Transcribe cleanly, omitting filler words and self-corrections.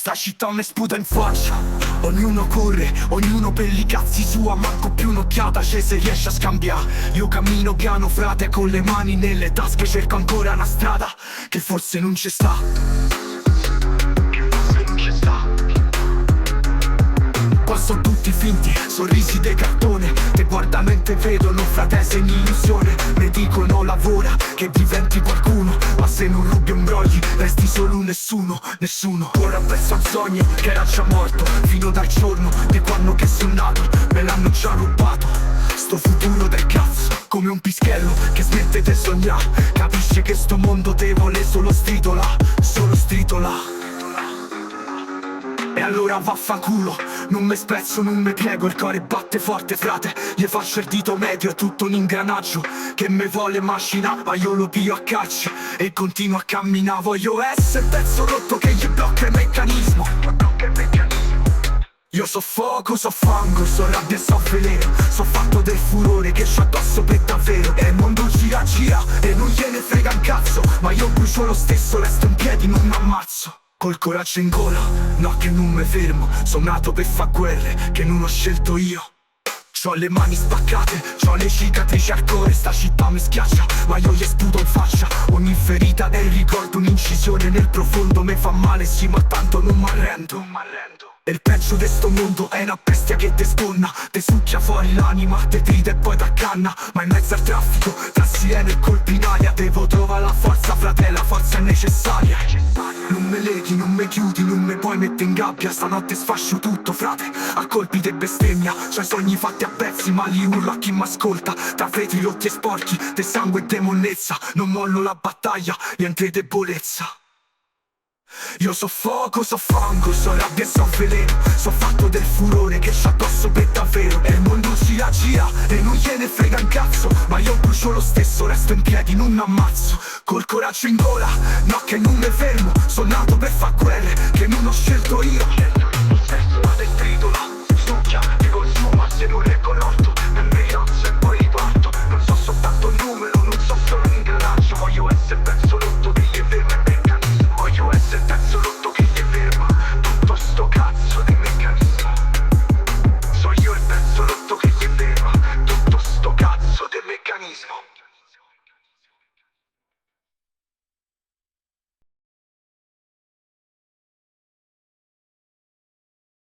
sta città mi sputa in faccia. Ognuno corre, ognuno per i cazzi sua, manco più un'occhiata c'è se riesce a scambiare. Io cammino piano frate con le mani nelle tasche, cerco ancora una strada che forse non ci sta. Qua sono tutti finti, sorrisi de cartone, te guardano e te vedono frate segni illusione. Mi dicono lavora, che diventi qualcuno, ma se non rubi un brogli, resti solo un nessuno. Ora penso al sogno che era già morto, fino dal giorno di quando che sono nato, me l'hanno già rubato. Sto futuro del cazzo, come un pischello che smette di sognare. Capisce che sto mondo te vuole solo stritola, solo stritola. E allora vaffanculo, non mi spezzo, non mi piego, il cuore batte forte frate. Gli faccio il dito medio, è tutto un ingranaggio che me vuole macina, ma io lo pio a calci e continuo a camminare. Voglio essere pezzo rotto che gli blocca il meccanismo. Io so fuoco, so fango, so rabbia e so veleno, so fatto del furore che c'ho addosso per davvero. E il mondo gira e non gliene frega un cazzo, ma io brucio lo stesso, resto in piedi, non mi ammazzo. Col coraggio in gola, no che non mi fermo, sono nato per far guerre che non ho scelto io. C'ho le mani spaccate, c'ho le cicatrici al cuore, sta città mi schiaccia, ma io gli sputo in faccia. Ogni ferita è il ricordo, un'incisione nel profondo, mi fa male sì ma tanto non m'arrendo. E il peggio di sto mondo è una bestia che te sponna, te succhia fuori l'anima, te trita e poi t'accanna. Ma in mezzo al traffico, tra sirene e colpi in aria, devo trovare la forza frate, la forza è necessaria. Non me leghi, non me chiudi, non me puoi mettere in gabbia. Stanotte sfascio tutto frate, a colpi di bestemmia. C'ho i sogni fatti a pezzi ma li urlo a chi m'ascolta. Tra vetri rotti e sporchi, de sangue e de monnezza. Non mollo la battaglia, niente debolezza. Io so fuoco, so fango, so rabbia e so veleno, so fatto del furore che c'ho addosso per davvero. E il mondo gira e non gliene frega un cazzo, ma io brucio lo stesso, resto in piedi, non mi ammazzo. Col coraggio in gola, no che non mi fermo, sono nato per far guerre